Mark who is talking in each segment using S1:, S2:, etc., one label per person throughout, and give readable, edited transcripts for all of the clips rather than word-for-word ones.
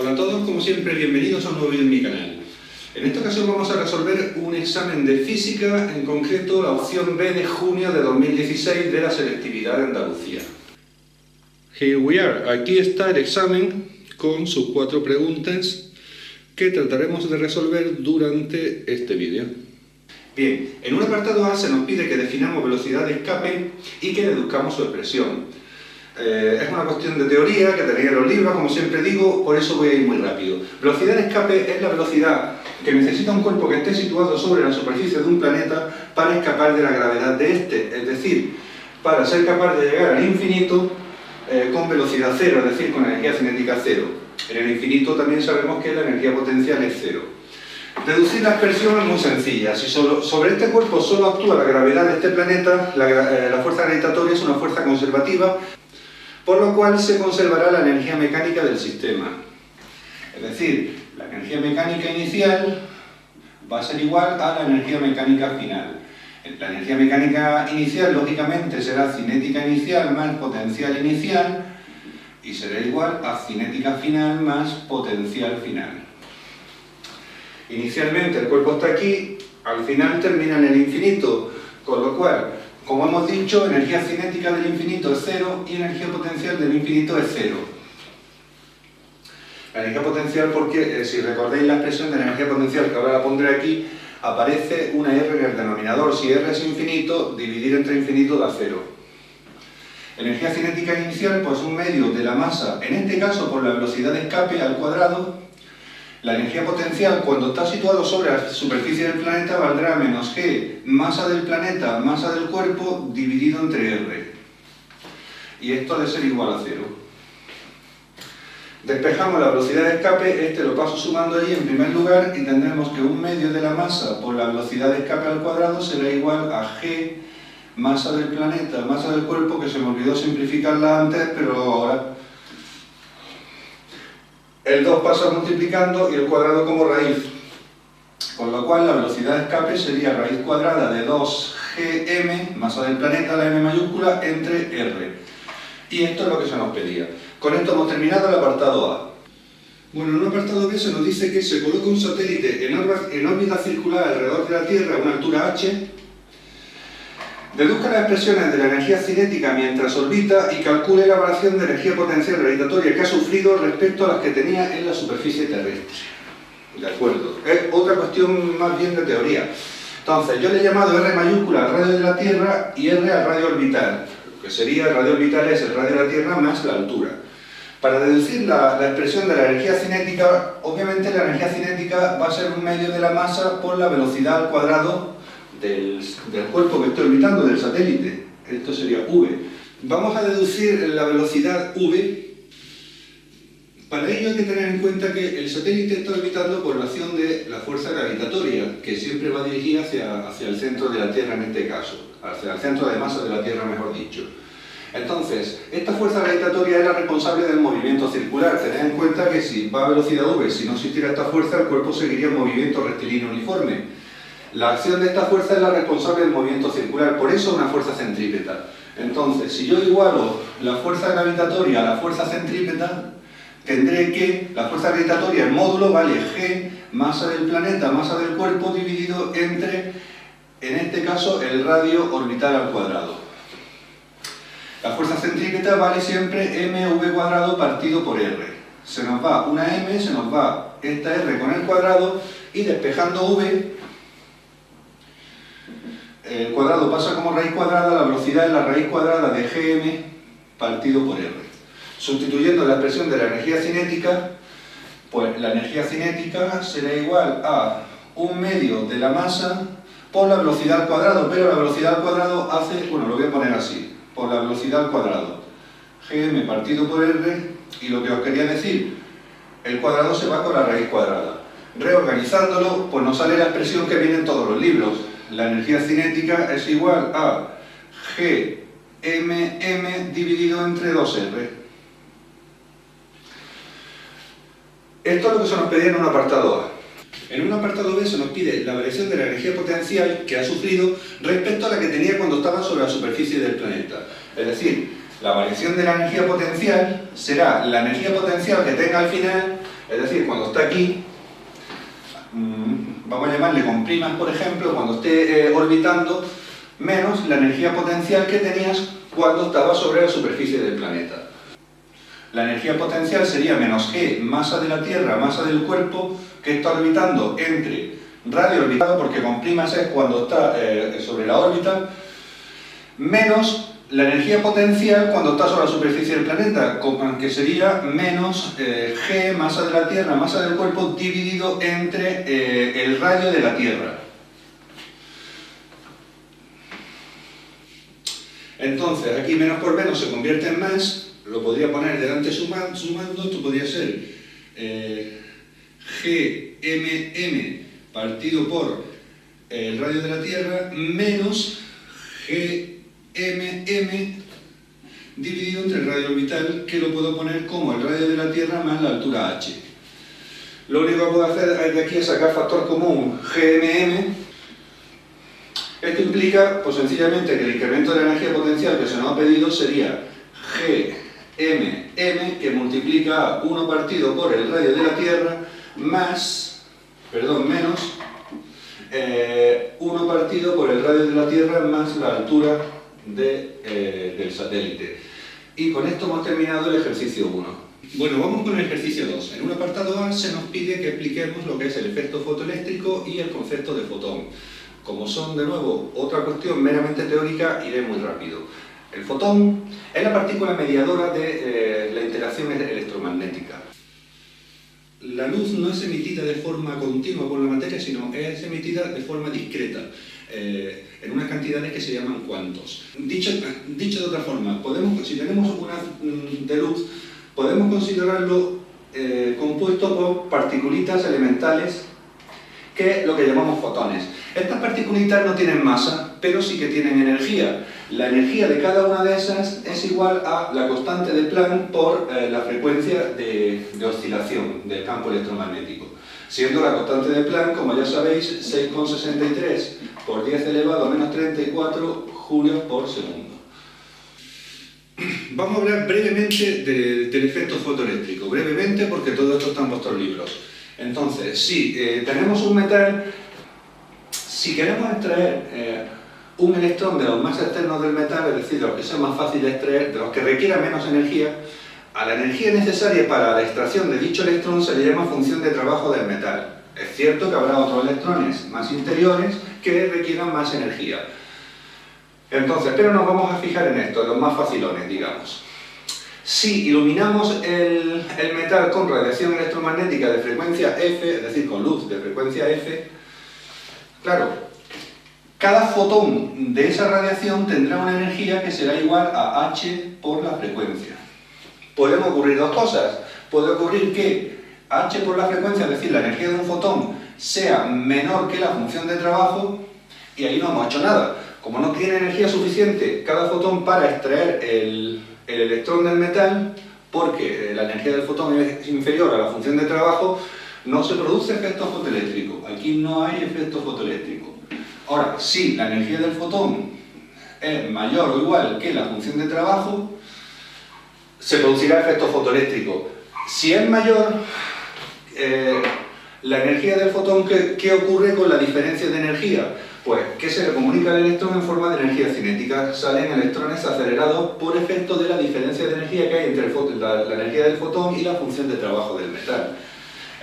S1: Hola a todos, como siempre, bienvenidos a un nuevo vídeo en mi canal. En esta ocasión vamos a resolver un examen de física, en concreto la opción B de junio de 2016 de la selectividad de Andalucía. Here we are, aquí está el examen con sus 4 preguntas que trataremos de resolver durante este vídeo. Bien, en un apartado A se nos pide que definamos velocidad de escape y que deduzcamos su expresión. Es una cuestión de teoría que tenéis en los libros, como siempre digo, por eso voy a ir muy rápido. Velocidad de escape es la velocidad que necesita un cuerpo que esté situado sobre la superficie de un planeta para escapar de la gravedad de este, es decir, para ser capaz de llegar al infinito con velocidad cero, es decir, con energía cinética cero. En el infinito también sabemos que la energía potencial es cero. Deducir la expresión es muy sencilla. Si sobre este cuerpo solo actúa la gravedad de este planeta, la fuerza gravitatoria es una fuerza conservativa, por lo cual se conservará la energía mecánica del sistema. Es decir, la energía mecánica inicial va a ser igual a la energía mecánica final. La energía mecánica inicial, lógicamente, será cinética inicial más potencial inicial y será igual a cinética final más potencial final. Inicialmente el cuerpo está aquí, al final termina en el infinito, con lo cual, como hemos dicho, energía cinética del infinito es 0 y energía potencial del infinito es 0. La energía potencial porque, si recordáis la expresión de la energía potencial, que ahora la pondré aquí, aparece una R en el denominador. Si R es infinito, dividir entre infinito da 0. Energía cinética inicial, pues un medio de la masa, en este caso por la velocidad de escape al cuadrado. La energía potencial, cuando está situado sobre la superficie del planeta, valdrá menos G, masa del planeta, masa del cuerpo, dividido entre R. Y esto ha de ser igual a 0. Despejamos la velocidad de escape, este lo paso sumando ahí en primer lugar, y tendremos que un medio de la masa por la velocidad de escape al cuadrado será igual a G, masa del planeta, masa del cuerpo, que se me olvidó simplificarla antes, pero ahora... El 2 pasa multiplicando y el cuadrado como raíz, con lo cual la velocidad de escape sería raíz cuadrada de 2gm, masa del planeta, la m mayúscula, entre r. Y esto es lo que se nos pedía. Con esto hemos terminado el apartado A. Bueno, en un apartado B se nos dice que se coloca un satélite en órbita circular alrededor de la Tierra a una altura h. Deduzca las expresiones de la energía cinética mientras orbita y calcule la variación de energía potencial gravitatoria que ha sufrido respecto a las que tenía en la superficie terrestre. De acuerdo. Es otra cuestión más bien de teoría. Entonces, yo le he llamado R mayúscula al radio de la Tierra y R al radio orbital. Lo que sería el radio orbital es el radio de la Tierra más la altura. Para deducir la expresión de la energía cinética, obviamente la energía cinética va a ser un medio de la masa por la velocidad al cuadrado del cuerpo que estoy orbitando, del satélite. Esto sería v. Vamos a deducir la velocidad v. Para ello hay que tener en cuenta que el satélite está orbitando por la acción de la fuerza gravitatoria, que siempre va dirigida hacia el centro de la Tierra en este caso, hacia el centro de masa de la Tierra, mejor dicho. Entonces, esta fuerza gravitatoria es la responsable del movimiento circular. Tened en cuenta que si va a velocidad v, si no existiera esta fuerza, el cuerpo seguiría en movimiento rectilíneo uniforme. La acción de esta fuerza es la responsable del movimiento circular, por eso una fuerza centrípeta. Entonces, si yo igualo la fuerza gravitatoria a la fuerza centrípeta, tendré que la fuerza gravitatoria en módulo vale G, masa del planeta, masa del cuerpo, dividido entre, en este caso, el radio orbital al cuadrado. La fuerza centrípeta vale siempre mv cuadrado partido por r. Se nos va una m, se nos va esta r con el cuadrado, y despejando v, el cuadrado pasa como raíz cuadrada, la velocidad es la raíz cuadrada de gm partido por r. Sustituyendo la expresión de la energía cinética, pues la energía cinética será igual a un medio de la masa por la velocidad al cuadrado, pero la velocidad al cuadrado hace, bueno, lo voy a poner así, por la velocidad al cuadrado, gm partido por r, y lo que os quería decir, el cuadrado se va con la raíz cuadrada. Reorganizándolo, pues nos sale la expresión que viene en todos los libros. La energía cinética es igual a gmm dividido entre 2r. Esto es lo que se nos pedía en un apartado A. En un apartado B se nos pide la variación de la energía potencial que ha sufrido respecto a la que tenía cuando estaba sobre la superficie del planeta. Es decir, la variación de la energía potencial será la energía potencial que tenga al final Es decir, cuando está aquí, vamos a llamarle con primas, por ejemplo, cuando esté orbitando, menos la energía potencial que tenías cuando estaba sobre la superficie del planeta. La energía potencial sería menos G, masa de la Tierra, masa del cuerpo, que está orbitando entre radio orbitado, porque con primas es cuando está sobre la órbita, menos la energía potencial cuando está sobre la superficie del planeta, que sería menos G, masa de la Tierra, masa del cuerpo, dividido entre el radio de la Tierra. Entonces, aquí menos por menos se convierte en más, lo podría poner delante sumando, esto podría ser GMM partido por el radio de la Tierra menos GMM dividido entre el radio orbital, que lo puedo poner como el radio de la Tierra más la altura h. Lo único que puedo hacer de aquí es sacar factor común GMM. Esto implica, pues sencillamente, que el incremento de la energía potencial que se nos ha pedido sería GMM, que multiplica 1 partido por el radio de la Tierra, menos 1 partido por el radio de la Tierra más la altura del satélite. Y con esto hemos terminado el ejercicio 1. Bueno, vamos con el ejercicio 2. En un apartado A se nos pide que expliquemos lo que es el efecto fotoeléctrico y el concepto de fotón. Como son, de nuevo, otra cuestión meramente teórica, iré muy rápido. El fotón es la partícula mediadora de la interacción electromagnética. La luz no es emitida de forma continua por la materia, sino es emitida de forma discreta, en unas cantidades que se llaman cuantos. Dicho de otra forma, si tenemos un haz de luz, podemos considerarlo compuesto por partículitas elementales, que es lo que llamamos fotones. Estas partículitas no tienen masa, pero sí que tienen energía. La energía de cada una de esas es igual a la constante de Planck por la frecuencia de oscilación del campo electromagnético. Siendo la constante de Planck, como ya sabéis, 6,63 por 10 elevado a menos 34 julios por segundo. Vamos a hablar brevemente del efecto fotoeléctrico. Brevemente, porque todo esto está en vuestros libros. Entonces, si tenemos un metal, si queremos extraer un electrón de los más externos del metal, es decir, de los que sea más fácil de extraer, de los que requiera menos energía, a la energía necesaria para la extracción de dicho electrón se le llama función de trabajo del metal. Es cierto que habrá otros electrones más interiores que requieran más energía. Entonces, pero nos vamos a fijar en esto, en los más facilones, digamos. Si iluminamos el metal con radiación electromagnética de frecuencia F, es decir, con luz de frecuencia F, claro, cada fotón de esa radiación tendrá una energía que será igual a h por la frecuencia. Pueden ocurrir dos cosas. Puede ocurrir que h por la frecuencia, es decir, la energía de un fotón, sea menor que la función de trabajo, y ahí no hemos hecho nada. Como no tiene energía suficiente cada fotón para extraer el electrón del metal, porque la energía del fotón es inferior a la función de trabajo, no se produce efecto fotoeléctrico. Aquí no hay efecto fotoeléctrico. Ahora, si la energía del fotón es mayor o igual que la función de trabajo, se producirá efecto fotoeléctrico. Si es mayor, la energía del fotón, ¿qué ocurre con la diferencia de energía? Pues que se le comunica al electrón en forma de energía cinética. Salen electrones acelerados por efecto de la diferencia de energía que hay entre la energía del fotón y la función de trabajo del metal.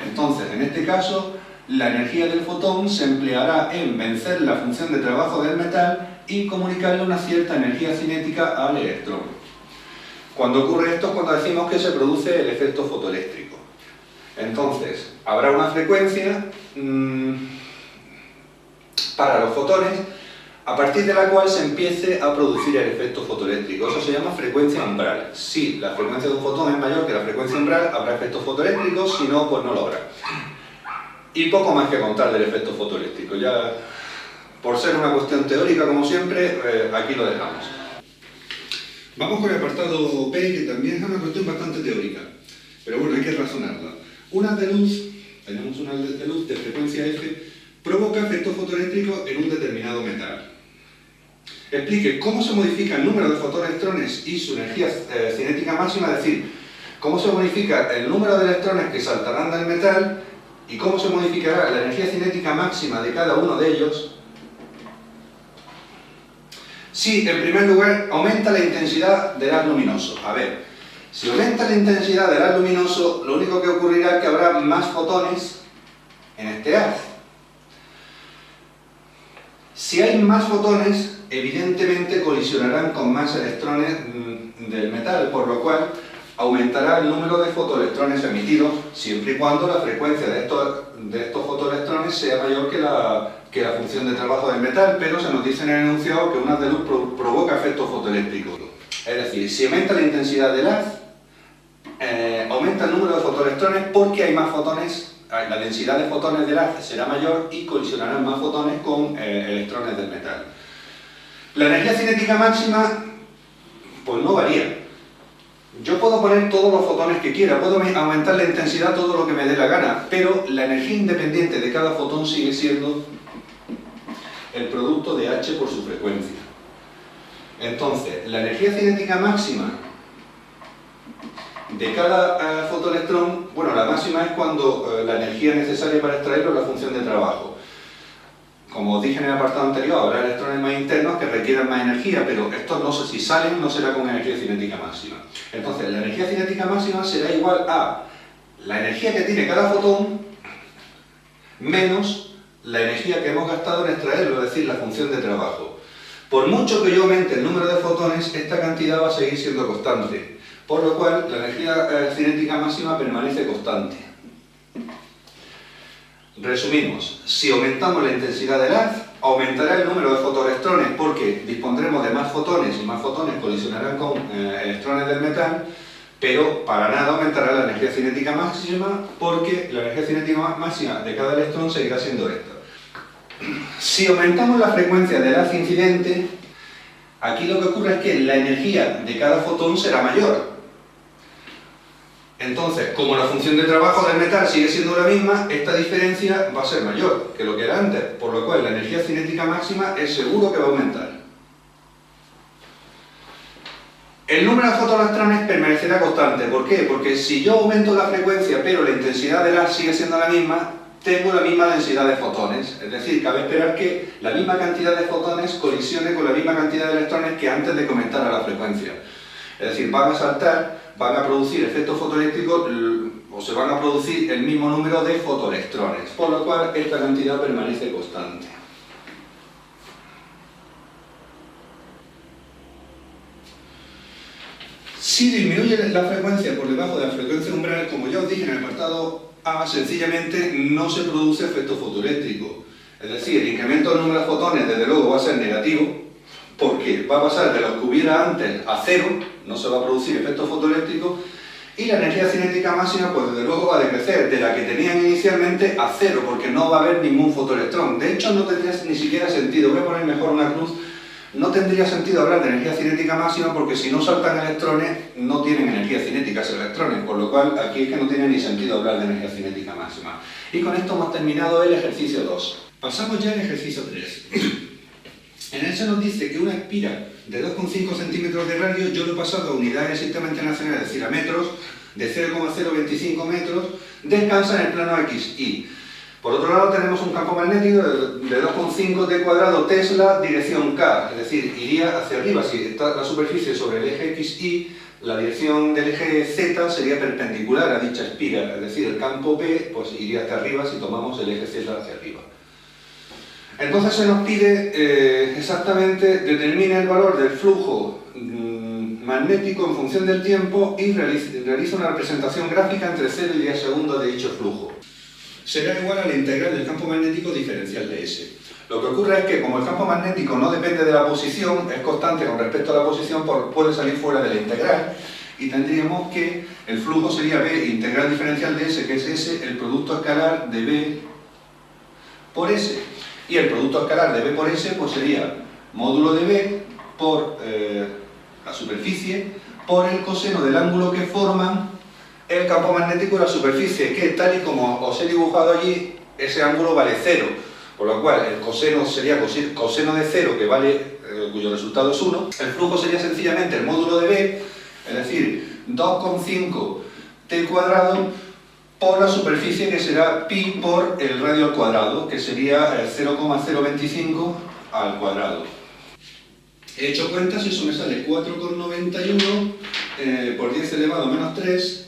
S1: Entonces, en este caso, la energía del fotón se empleará en vencer la función de trabajo del metal y comunicarle una cierta energía cinética al electrón. Cuando ocurre esto es cuando decimos que se produce el efecto fotoeléctrico. Entonces, habrá una frecuencia para los fotones a partir de la cual se empiece a producir el efecto fotoeléctrico. Eso se llama frecuencia umbral. Si la frecuencia de un fotón es mayor que la frecuencia umbral, habrá efectos fotoeléctricos, si no, pues no lo habrá. Y poco más que contar del efecto fotoeléctrico. Ya, por ser una cuestión teórica, como siempre, aquí lo dejamos. Vamos con el apartado P, que también es una cuestión bastante teórica. Pero bueno, hay que razonarla. Un haz de luz, tenemos un haz de luz de frecuencia F, provoca efecto fotoeléctrico en un determinado metal. Explique cómo se modifica el número de fotoelectrones y su energía cinética máxima, es decir, cómo se modifica el número de electrones que saltarán del metal y cómo se modificará la energía cinética máxima de cada uno de ellos si, en primer lugar, aumenta la intensidad del haz luminoso. A ver, si aumenta la intensidad del haz luminoso, lo único que ocurrirá es que habrá más fotones en este haz. Si hay más fotones, evidentemente colisionarán con más electrones del metal, por lo cual aumentará el número de fotoelectrones emitidos, siempre y cuando la frecuencia de estos fotoelectrones sea mayor que la función de trabajo del metal, pero se nos dice en el enunciado que un haz de luz provoca efectos fotoeléctricos. Es decir, si aumenta la intensidad del haz, aumenta el número de fotoelectrones porque hay más fotones, la densidad de fotones del haz será mayor y colisionarán más fotones con electrones del metal. La energía cinética máxima, pues no varía. Yo puedo poner todos los fotones que quiera, puedo aumentar la intensidad todo lo que me dé la gana, pero la energía independiente de cada fotón sigue siendo el producto de H por su frecuencia. Entonces, la energía cinética máxima de cada fotoelectrón, bueno, la máxima es cuando la energía necesaria para extraerlo es la función de trabajo. Como os dije en el apartado anterior, habrá electrones más internos que requieran más energía, pero estos no sé si salen, no será con energía cinética máxima. Entonces, la energía cinética máxima será igual a la energía que tiene cada fotón menos la energía que hemos gastado en extraerlo, es decir, la función de trabajo. Por mucho que yo aumente el número de fotones, esta cantidad va a seguir siendo constante, por lo cual la energía cinética máxima permanece constante. Resumimos, si aumentamos la intensidad del haz, aumentará el número de fotoelectrones porque dispondremos de más fotones y más fotones colisionarán con electrones del metal, pero para nada aumentará la energía cinética máxima porque la energía cinética máxima de cada electrón seguirá siendo esta. Si aumentamos la frecuencia del haz incidente, aquí lo que ocurre es que la energía de cada fotón será mayor. Entonces, como la función de trabajo del metal sigue siendo la misma, esta diferencia va a ser mayor que lo que era antes, por lo cual la energía cinética máxima es seguro que va a aumentar. El número de fotoelectrones permanecerá constante. ¿Por qué? Porque si yo aumento la frecuencia pero la intensidad del haz sigue siendo la misma, tengo la misma densidad de fotones. Es decir, cabe esperar que la misma cantidad de fotones colisione con la misma cantidad de electrones que antes de que aumentara la frecuencia. Es decir, van a saltar, van a producir efectos fotoeléctricos o se van a producir el mismo número de fotoelectrones, por lo cual esta cantidad permanece constante. Si disminuye la frecuencia por debajo de la frecuencia umbral, como ya os dije en el apartado A, sencillamente no se produce efecto fotoeléctrico. Es decir, el incremento del número de fotones desde luego va a ser negativo, porque va a pasar de lo que hubiera antes a cero, no se va a producir efecto fotoeléctrico, y la energía cinética máxima pues desde luego va a decrecer de la que tenían inicialmente a cero, porque no va a haber ningún fotoelectrón. De hecho, no tendría ni siquiera sentido, voy a poner mejor una cruz, no tendría sentido hablar de energía cinética máxima porque si no saltan electrones, no tienen energía cinética esos electrones, por lo cual aquí es que no tiene ni sentido hablar de energía cinética máxima. Y con esto hemos terminado el ejercicio 2. Pasamos ya al ejercicio 3. En él se nos dice que una espira de 2,5 centímetros de radio, yo lo he pasado a unidades del sistema internacional, es decir, a metros, de 0,025 metros, descansa en el plano XY. Por otro lado tenemos un campo magnético de 2,5 T cuadrado Tesla, dirección K, es decir, iría hacia arriba. Si está la superficie sobre el eje XY, la dirección del eje Z sería perpendicular a dicha espira, es decir, el campo P pues, iría hacia arriba si tomamos el eje Z hacia arriba. Entonces se nos pide exactamente determine el valor del flujo magnético en función del tiempo y realiza una representación gráfica entre 0 y 10 segundos de dicho flujo. Será igual a la integral del campo magnético diferencial de S. Lo que ocurre es que como el campo magnético no depende de la posición, es constante con respecto a la posición, puede salir fuera de la integral y tendríamos que el flujo sería B integral diferencial de S, que es S, el producto escalar de B por S. Y el producto escalar de B por S pues sería módulo de B por la superficie por el coseno del ángulo que forman el campo magnético y la superficie, que tal y como os he dibujado allí, ese ángulo vale 0, por lo cual el coseno sería coseno de 0, que vale, cuyo resultado es 1. El flujo sería sencillamente el módulo de B, es decir, 2,5 t cuadrado por la superficie, que será pi por el radio al cuadrado, que sería 0,025 al cuadrado. He hecho cuentas y eso me sale 4,91 por 10 elevado a menos 3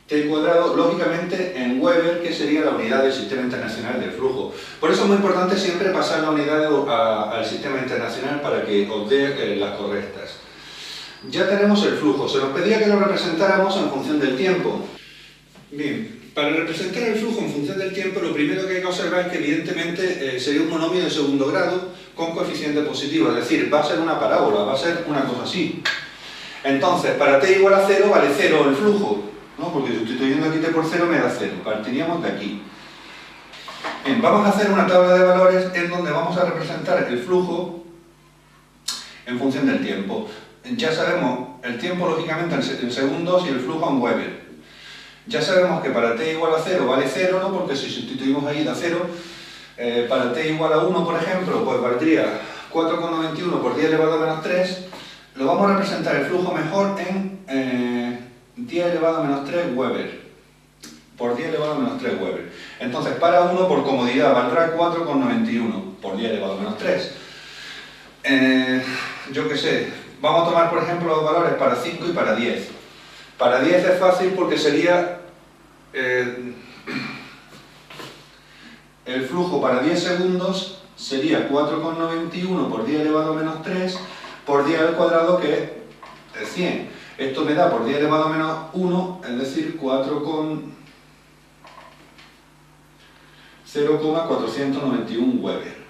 S1: t cuadrado, lógicamente en Weber, que sería la unidad del Sistema Internacional del Flujo. Por eso es muy importante siempre pasar la unidad al Sistema Internacional para que os dé las correctas. Ya tenemos el flujo. Se nos pedía que lo representáramos en función del tiempo. Bien, para representar el flujo en función del tiempo, lo primero que hay que observar es que evidentemente sería un monomio de segundo grado con coeficiente positivo, es decir, va a ser una parábola, va a ser una cosa así. Entonces, para t igual a 0 vale 0 el flujo, ¿no? Porque sustituyendo aquí t por 0 me da 0, partiríamos de aquí. Bien, vamos a hacer una tabla de valores en donde vamos a representar el flujo en función del tiempo. Ya sabemos el tiempo lógicamente en segundos y el flujo en Weber. Ya sabemos que para t igual a 0 vale 0, ¿no? Porque si sustituimos ahí da 0. Para t igual a 1, por ejemplo, pues valdría 4,91 por 10 elevado a menos 3. Lo vamos a representar el flujo mejor en 10 elevado a menos 3 Weber. Por 10 elevado a menos 3 Weber. Entonces, para 1, por comodidad, valdrá 4,91 por 10 elevado a menos 3. Yo qué sé, vamos a tomar, por ejemplo, los valores para 5 y para 10. Para 10 es fácil porque sería el flujo para 10 segundos sería 4,91 por 10 elevado a menos 3 por 10 al cuadrado, que es 100. Esto me da por 10 elevado a menos 1, es decir, 0,491 Weber.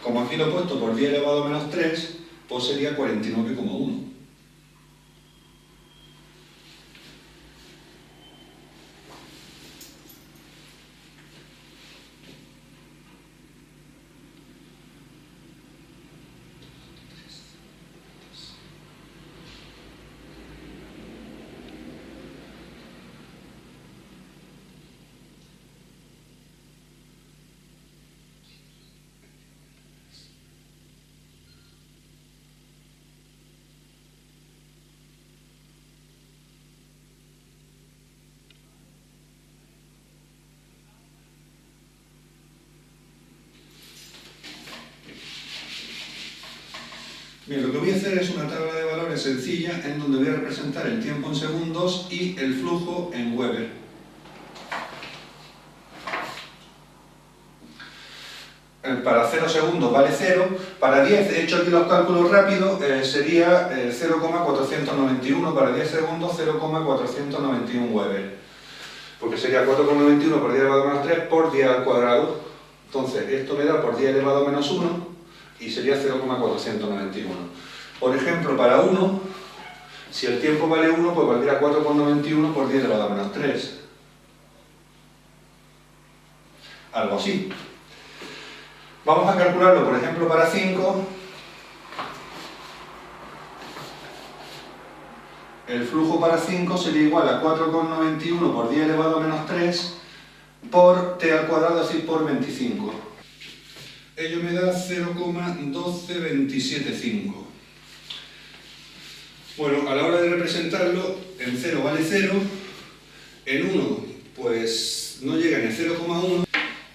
S1: Como aquí lo he puesto por 10 elevado a menos 3, pues sería 49,1. Bien, lo que voy a hacer es una tabla de valores sencilla en donde voy a representar el tiempo en segundos y el flujo en Weber. Para 0 segundos vale 0, para 10, he hecho aquí los cálculos rápidos, sería 0,491, para 10 segundos 0,491 Weber. Porque sería 4,91 por 10 elevado a menos 3 por 10 al cuadrado. Entonces, esto me da por 10 elevado a menos 1. Y sería 0,491. Por ejemplo, para 1, si el tiempo vale 1, pues valdría 4,91 por 10 elevado a menos 3. Algo así. Vamos a calcularlo, por ejemplo, para 5. El flujo para 5 sería igual a 4,91 por 10 elevado a menos 3 por t al cuadrado, así por 25. Ello me da 0,12275. Bueno, a la hora de representarlo, en 0 vale 0, en 1 pues no llega ni a 0,1,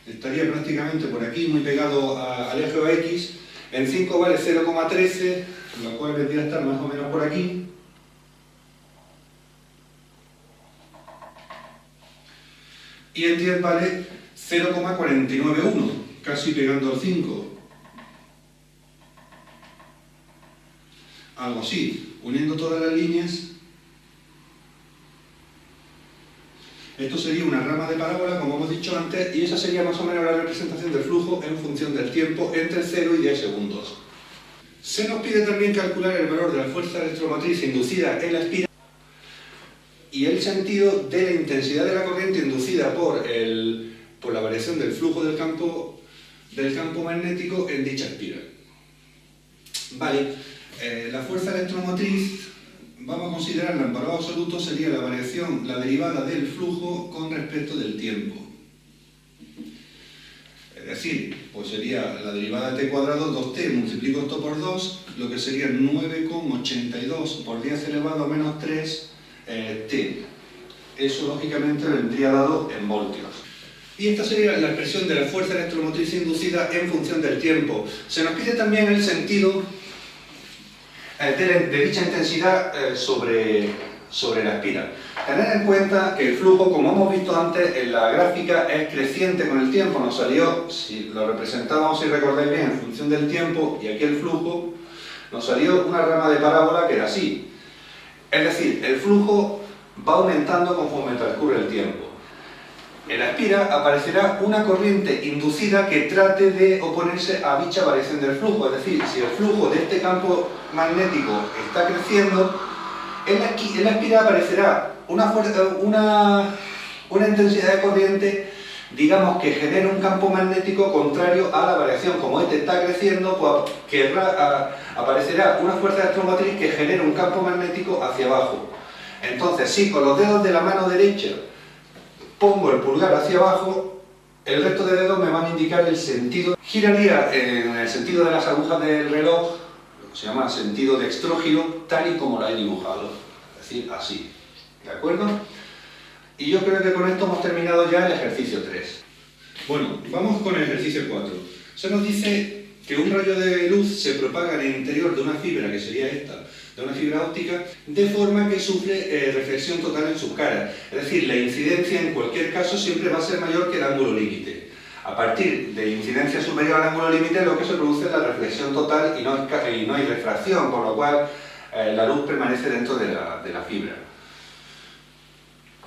S1: estaría prácticamente por aquí, muy pegado al eje X. En 5 vale 0,13, lo cual vendría a estar más o menos por aquí. Y en 10 vale 0,491. Casi pegando al 5. Algo así. Uniendo todas las líneas, esto sería una rama de parábola, como hemos dicho antes, y esa sería más o menos la representación del flujo en función del tiempo entre 0 y 10 segundos. Se nos pide también calcular el valor de la fuerza electromotriz inducida en la espiral y el sentido de la intensidad de la corriente inducida por la variación del flujo del campo magnético en dicha espiral. Vale, la fuerza electromotriz, vamos a considerarla en valor absoluto, sería la variación, la derivada del flujo con respecto del tiempo. decir, pues sería la derivada de t cuadrado 2t, multiplico esto por 2, lo que sería 9,82 por 10 elevado a menos 3 t. Eso lógicamente vendría dado en voltios. Y esta sería la expresión de la fuerza electromotriz inducida en función del tiempo. Se nos pide también el sentido de dicha intensidad sobre la espiral. Tener en cuenta que el flujo, como hemos visto antes en la gráfica, es creciente con el tiempo. Nos salió, si lo representamos, si recordáis bien, en función del tiempo, y aquí el flujo, nos salió una rama de parábola que era así. Es decir, el flujo va aumentando conforme transcurre el tiempo. En la espiral aparecerá una corriente inducida que trate de oponerse a dicha variación del flujo. Es decir, si el flujo de este campo magnético está creciendo, en la espiral aparecerá una intensidad de corriente, digamos, que genera un campo magnético contrario a la variación. Como este está creciendo, pues aparecerá una fuerza electromotriz que genera un campo magnético hacia abajo. Entonces, si con los dedos de la mano derecha pongo el pulgar hacia abajo, el resto de dedos me van a indicar el sentido. Giraría en el sentido de las agujas del reloj, lo que se llama sentido dextrógiro, tal y como lo he dibujado. Es decir, así. ¿De acuerdo? Y yo creo que con esto hemos terminado ya el ejercicio 3. Bueno, vamos con el ejercicio 4. Se nos dice que un rayo de luz se propaga en el interior de una fibra, que sería esta, de una fibra óptica, de forma que sufre reflexión total en sus caras. Es decir, la incidencia en cualquier caso siempre va a ser mayor que el ángulo límite. A partir de incidencia superior al ángulo límite, lo que se produce es la reflexión total y no hay refracción, por lo cual la luz permanece dentro de la fibra.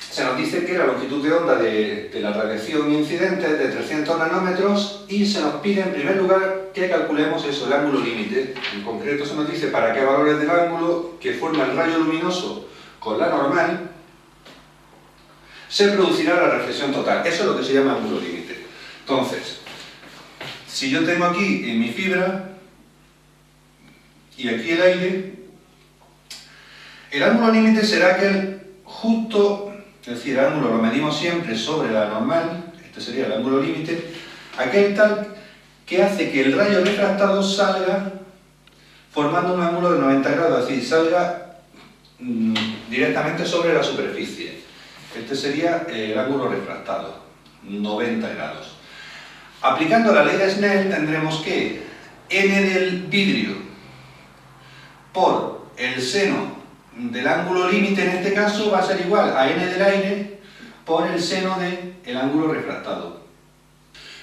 S1: Se nos dice que la longitud de onda de la radiación incidente es de 300 nanómetros y se nos pide en primer lugar que calculemos eso, el ángulo límite. En concreto se nos dice para qué valores del ángulo que forma el rayo luminoso con la normal se producirá la reflexión total. Eso es lo que se llama ángulo límite. Entonces, si yo tengo aquí en mi fibra y aquí el aire, el ángulo límite será aquel justo. Es decir, el ángulo lo medimos siempre sobre la normal, este sería el ángulo límite, aquel tal que hace que el rayo refractado salga formando un ángulo de 90 grados, es decir, salga directamente sobre la superficie. Este sería el ángulo refractado, 90 grados. Aplicando la ley de Snell tendremos que n del vidrio por el seno del ángulo límite, en este caso, va a ser igual a n del aire por el seno del ángulo refractado.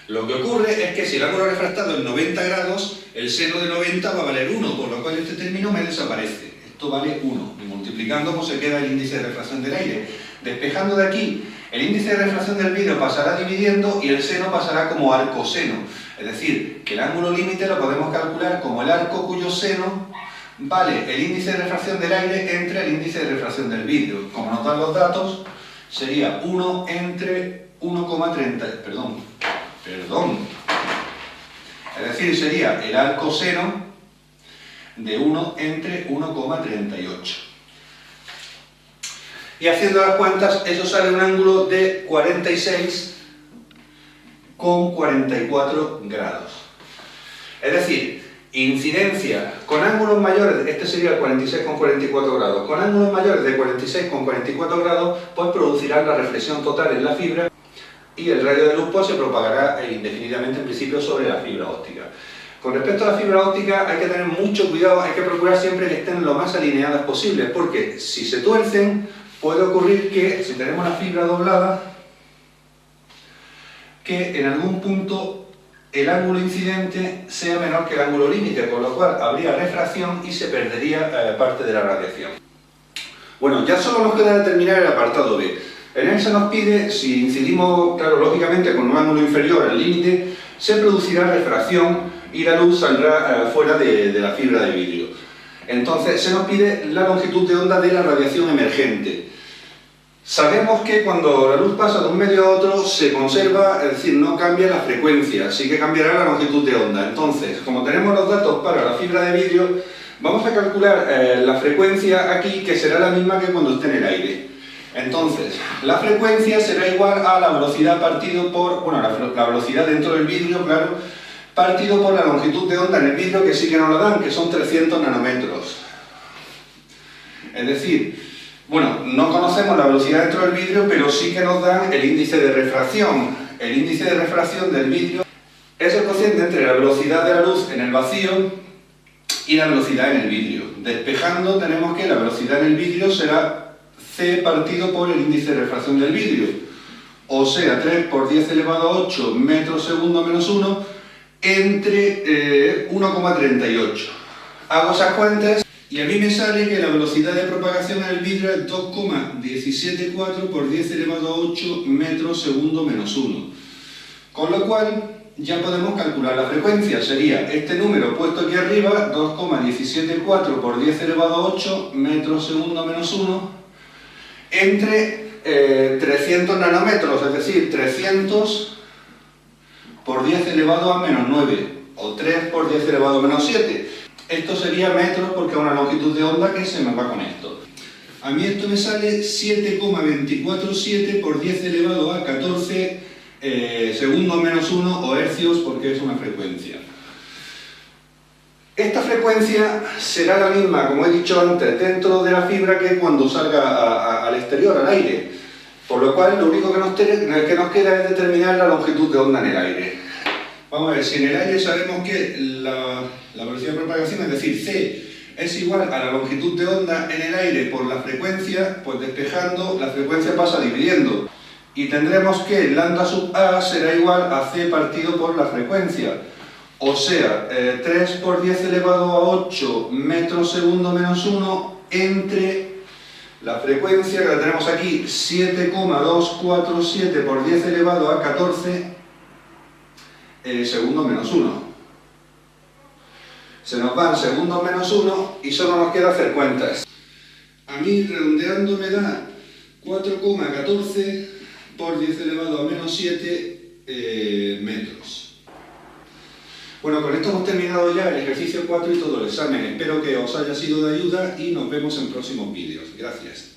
S1: Lo que ocurre es que si el ángulo refractado es 90 grados, el seno de 90 va a valer 1, por lo cual este término me desaparece. Esto vale 1, y multiplicando pues se queda el índice de refracción del aire. Despejando de aquí, el índice de refracción del vidrio pasará dividiendo y el seno pasará como arco seno. Es decir, que el ángulo límite lo podemos calcular como el arco cuyo seno vale el índice de refracción del aire entre el índice de refracción del vidrio. Como nos dan los datos, sería 1 entre 1,30, perdón. Es decir, sería el arco seno de 1 entre 1,38. Y haciendo las cuentas, eso sale un ángulo de 46,44 grados. Es decir, incidencia con ángulos mayores, este sería el 46,44 grados, con ángulos mayores de 46,44 grados, pues producirán la reflexión total en la fibra y el rayo de luz pues se propagará indefinidamente en principio sobre la fibra óptica. Con respecto a la fibra óptica hay que tener mucho cuidado, hay que procurar siempre que estén lo más alineadas posible, porque si se tuercen puede ocurrir que si tenemos la fibra doblada, que en algún punto el ángulo incidente sea menor que el ángulo límite, con lo cual habría refracción y se perdería parte de la radiación. Bueno, ya solo nos queda determinar el apartado B. En él se nos pide, si incidimos, claro, lógicamente con un ángulo inferior al límite, se producirá refracción y la luz saldrá fuera de la fibra de vidrio. Entonces se nos pide la longitud de onda de la radiación emergente. Sabemos que cuando la luz pasa de un medio a otro se conserva, es decir, no cambia la frecuencia, sí que cambiará la longitud de onda. Entonces, como tenemos los datos para la fibra de vidrio, vamos a calcular la frecuencia aquí, que será la misma que cuando esté en el aire. Entonces, la frecuencia será igual a la velocidad partido por, bueno, la velocidad dentro del vidrio, claro, partido por la longitud de onda en el vidrio, que sí que nos lo dan, que son 300 nanómetros. Es decir, bueno, no conocemos la velocidad dentro del vidrio, pero sí que nos dan el índice de refracción. El índice de refracción del vidrio es el cociente entre la velocidad de la luz en el vacío y la velocidad en el vidrio. Despejando, tenemos que la velocidad en el vidrio será C partido por el índice de refracción del vidrio, o sea, 3 por 10 elevado a 8 metros segundo menos 1 entre 1,38. Hago esas cuentas y a mí me sale que la velocidad de propagación en el vidrio es 2,174 por 10 elevado a 8 metros segundo menos 1. Con lo cual ya podemos calcular la frecuencia. Sería este número puesto aquí arriba, 2,174 por 10 elevado a 8 metros segundo menos 1, entre 300 nanómetros, es decir, 300 por 10 elevado a menos 9, o 3 por 10 elevado a menos 7. Esto sería metros porque es una longitud de onda que se me va con esto. A mí esto me sale 7,247 por 10 elevado a 14 segundos menos 1 o hercios porque es una frecuencia. Esta frecuencia será la misma, como he dicho antes, dentro de la fibra que cuando salga al exterior, al aire. Por lo cual, lo único que nos queda es determinar la longitud de onda en el aire. Vamos a ver, si en el aire sabemos que la velocidad de propagación, es decir, C, es igual a la longitud de onda en el aire por la frecuencia, pues despejando, la frecuencia pasa dividiendo. Y tendremos que lambda sub A será igual a C partido por la frecuencia. O sea, 3 por 10 elevado a 8 metros segundo menos 1 entre la frecuencia, que la tenemos aquí, 7,247 por 10 elevado a 14 segundo menos 1. Se nos van segundos menos 1 y solo nos queda hacer cuentas. A mí, redondeando, me da 4,14 por 10 elevado a menos 7 metros. Bueno, con esto hemos terminado ya el ejercicio 4 y todo el examen. Espero que os haya sido de ayuda y nos vemos en próximos vídeos. Gracias.